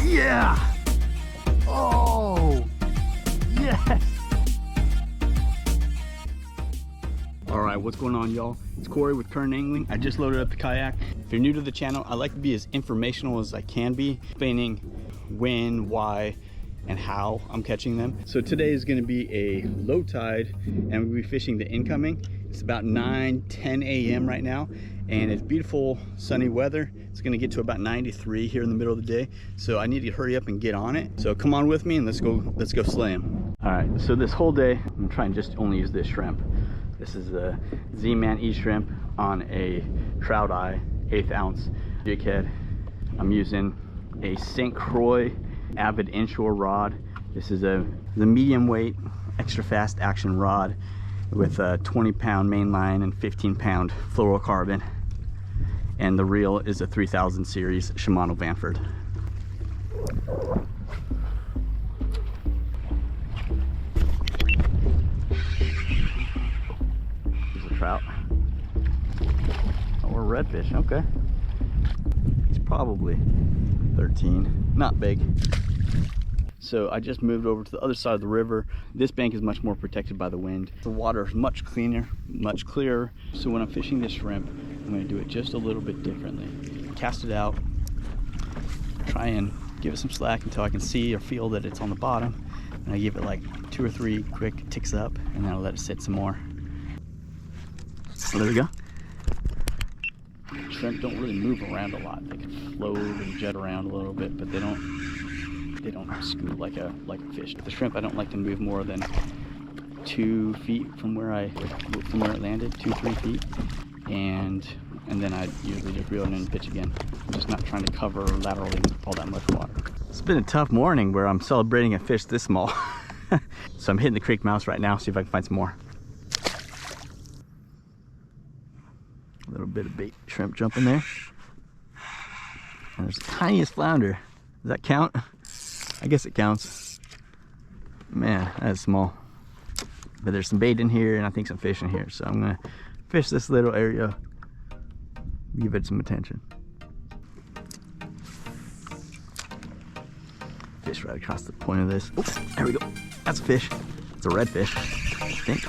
Yeah! Oh! Yes! Alright, what's going on, y'all? It's Corey with Current Angling. I just loaded up the kayak. If you're new to the channel, I like to be as informational as I can be, explaining when, why, and how I'm catching them. So today is going to be a low tide, and we'll be fishing the incoming. It's about 9-10 a.m. right now, and it's beautiful sunny weather. It's going to get to about 93 here in the middle of the day, so I need to hurry up and get on it. So come on with me and let's go slay them. All right, so this whole day I'm trying to just only use this shrimp. This is a zman EZ Shrimpz on a trout eye, 1/8 ounce jig head. I'm using a St. Croix Avid Inshore rod. This is the medium weight extra fast action rod with a 20-pound main line and 15-pound fluorocarbon, and the reel is a 3000 series Shimano Vanford. There's a trout or redfish. Okay, he's probably 13, not big. So I just moved over to the other side of the river. This bank is much more protected by the wind. The water is much cleaner, much clearer. So when I'm fishing this shrimp, I'm going to do it just a little bit differently. Cast it out, try and give it some slack until I can see or feel that it's on the bottom. And I give it like 2 or 3 quick ticks up, and then I'll let it sit some more. So there we go. Shrimp don't really move around a lot. They can float and jet around a little bit, but they don't scoot like a fish. The shrimp, I don't like to move more than 2 feet from where it landed, 2-3 feet, and then I usually just reel it in and pitch again. I'm just not trying to cover laterally all that much water. It's been a tough morning where I'm celebrating a fish this small. So I'm hitting the creek mouse right now, see if I can find some more. A little bit of bait shrimp jumping there. And there's the tiniest flounder. Does that count? I guess it counts. Man, that is small. But there's some bait in here and I think some fish in here. So I'm gonna fish this little area, give it some attention. Fish right across the point of this. Oops, there we go. That's a fish. It's a redfish, I think.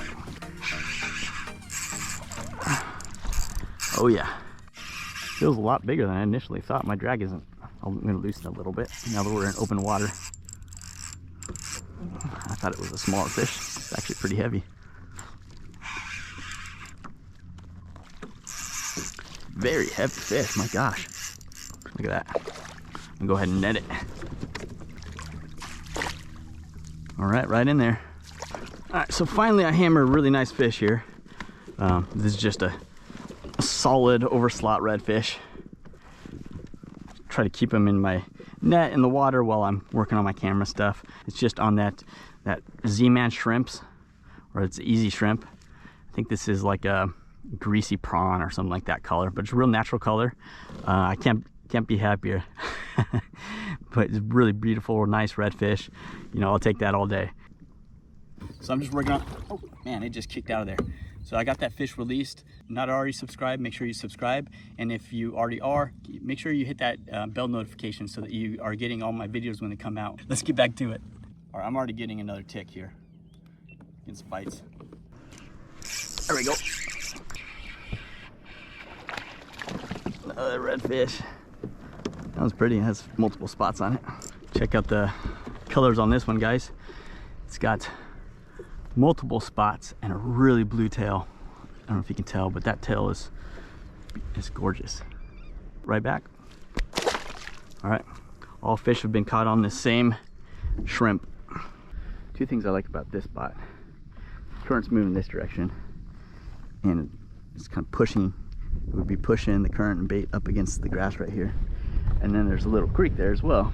Oh yeah. Feels a lot bigger than I initially thought. My drag isn't. I'm gonna loosen a little bit now that we're in open water. I thought it was a smaller fish. It's actually pretty heavy. Very heavy fish, my gosh. Look at that. I'm gonna go ahead and net it. All right, right in there. All right, so finally I hammer a really nice fish here. This is just a solid over slot redfish. Try to keep them in my net in the water while I'm working on my camera stuff. It's just on that zman Shrimpz, or it's EZ Shrimpz. I think this is like a greasy prawn or something like that color, but it's a real natural color. I can't be happier. But it's really beautiful, nice redfish. You know, I'll take that all day. So I'm just working on, oh man, it just kicked out of there. So I got that fish released. Not already subscribed, make sure you subscribe. And if you already are, make sure you hit that bell notification so that you are getting all my videos when they come out. Let's get back to it. All right, I'm already getting another tick here. Getting some bites. There we go. Another redfish. That was pretty, it has multiple spots on it. Check out the colors on this one, guys. It's got multiple spots and a really blue tail. I don't know if you can tell, but that tail is gorgeous. Right back. All right, all fish have been caught on this same shrimp. 2 things I like about this spot. Current's moving this direction, and it's kind of pushing. It would be pushing the current and bait up against the grass right here. And then there's a little creek there as well.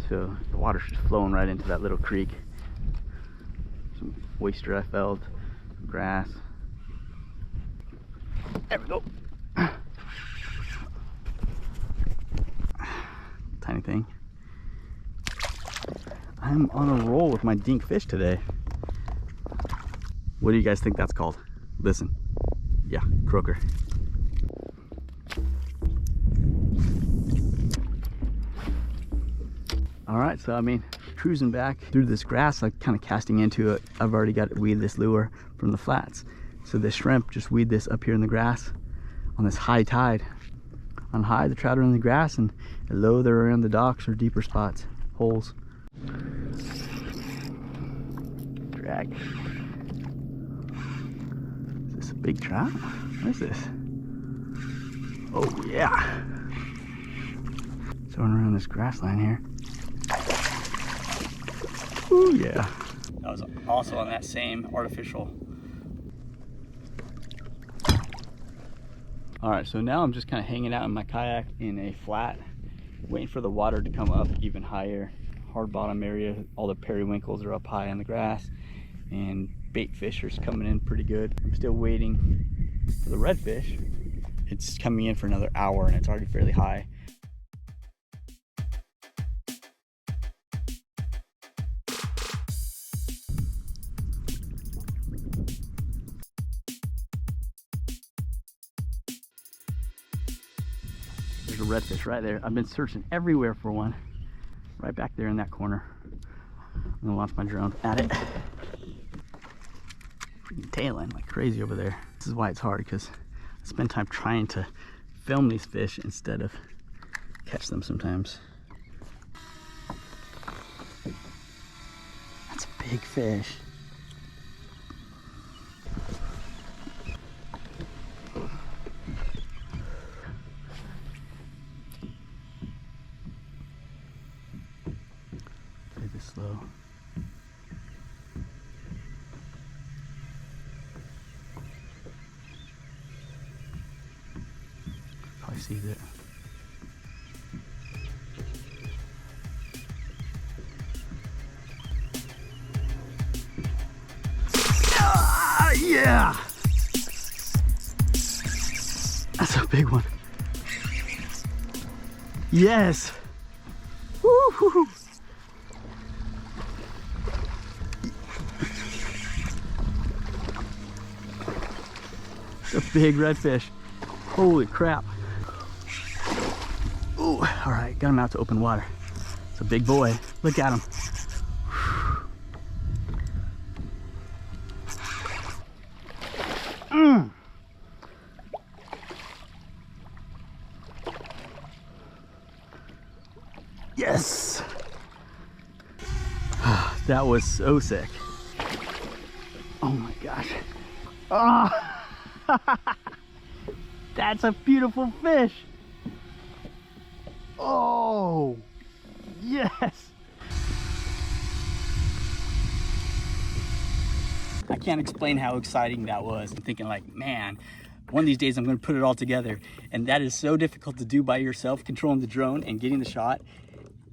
So the water's just flowing right into that little creek. Some oyster I felt, grass. There we go. Tiny thing. I'm on a roll with my dink fish today. What do you guys think that's called? Listen. Yeah, croaker. All right, so I mean, cruising back through this grass, like kind of casting into it. I've already got to weed this lure from the flats. So this shrimp, just weed this up here in the grass on this high tide. On high, the trout are in the grass, and at low, they're around the docks or deeper spots, holes. Drag. Is this a big trout? What is this? Oh yeah. Throwing around this grass line here. Ooh, yeah. That was also on that same artificial. All right, so now I'm just kind of hanging out in my kayak in a flat, waiting for the water to come up even higher. Hard bottom area, all the periwinkles are up high on the grass, and bait fishers coming in pretty good. I'm still waiting for the redfish. It's coming in for another hour and it's already fairly high. There's a redfish right there. I've been searching everywhere for one. Right back there in that corner. I'm gonna launch my drone at it. Freaking tailing like crazy over there. This is why it's hard, because I spend time trying to film these fish instead of catch them sometimes. That's a big fish. Play this slow. Probably sees it. Ah, yeah! That's a big one. Yes! Woo-hoo-hoo. It's a big redfish. Holy crap. Ooh, all right, got him out to open water. It's a big boy. Look at him. Yes! That was so sick. Oh my gosh. Oh! That's a beautiful fish. Oh, yes. I can't explain how exciting that was. I'm thinking like, man, one of these days I'm gonna put it all together. And that is so difficult to do by yourself, controlling the drone and getting the shot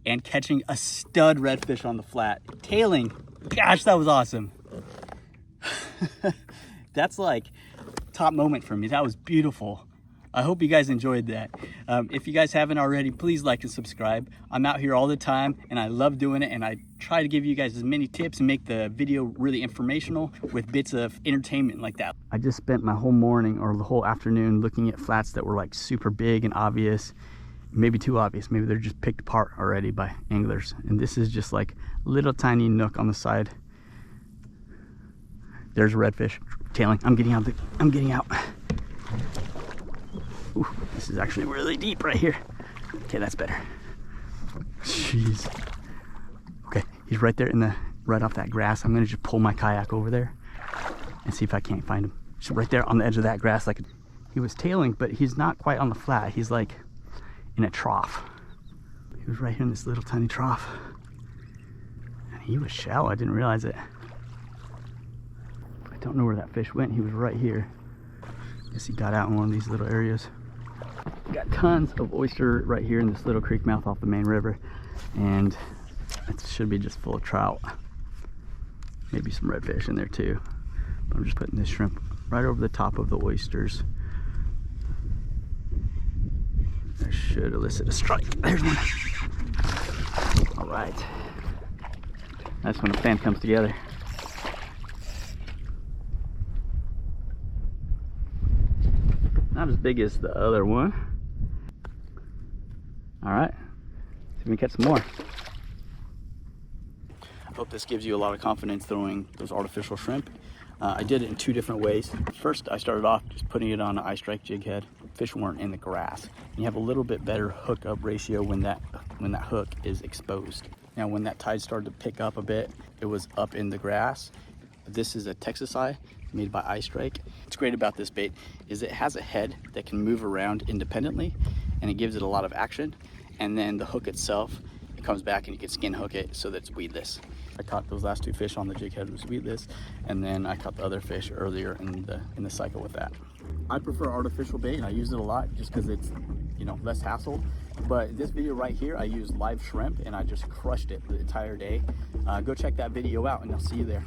and catching a stud redfish on the flat. Tailing, gosh, that was awesome. That's like top moment for me. That was beautiful. I hope you guys enjoyed that. If you guys haven't already, please like and subscribe. I'm out here all the time and I love doing it, and I try to give you guys as many tips and make the video really informational with bits of entertainment like that. I just spent my whole morning or the whole afternoon looking at flats that were like super big and obvious, maybe too obvious. Maybe they're just picked apart already by anglers. And this is just like a little tiny nook on the side. There's a redfish tailing. I'm getting out. I'm getting out. Ooh, this is actually really deep right here. Okay, that's better. Jeez. Okay, he's right there in the right off that grass. I'm gonna just pull my kayak over there and see if I can't find him. Just right there on the edge of that grass. Like he was tailing, but he's not quite on the flat. He's like in a trough. He was right here in this little tiny trough. And he was shallow. I didn't realize it. I don't know where that fish went. He was right here. Guess he got out in one of these little areas. Got tons of oyster right here in this little creek mouth off the main river, and it should be just full of trout. Maybe some redfish in there too. But I'm just putting this shrimp right over the top of the oysters. That should elicit a strike. There's one. All right. That's when the plan comes together. Not as big as the other one. All right, see if we can catch some more. Hope this gives you a lot of confidence throwing those artificial shrimp. I did it in 2 different ways. First, I started off just putting it on an eye strike jig head. Fish weren't in the grass. And you have a little bit better hook up ratio when that hook is exposed. Now, when that tide started to pick up a bit, it was up in the grass. This is a Texas eye made by Eye Strike. What's great about this bait is it has a head that can move around independently, and it gives it a lot of action. And then the hook itself, it comes back and you can skin hook it so that it's weedless. I caught those last 2 fish on the jig head was weedless, and then I caught the other fish earlier in the cycle with that. I prefer artificial bait, and I use it a lot just because it's, you know, less hassle. But this video right here, I used live shrimp, and I just crushed it the entire day. Go check that video out, and I'll see you there.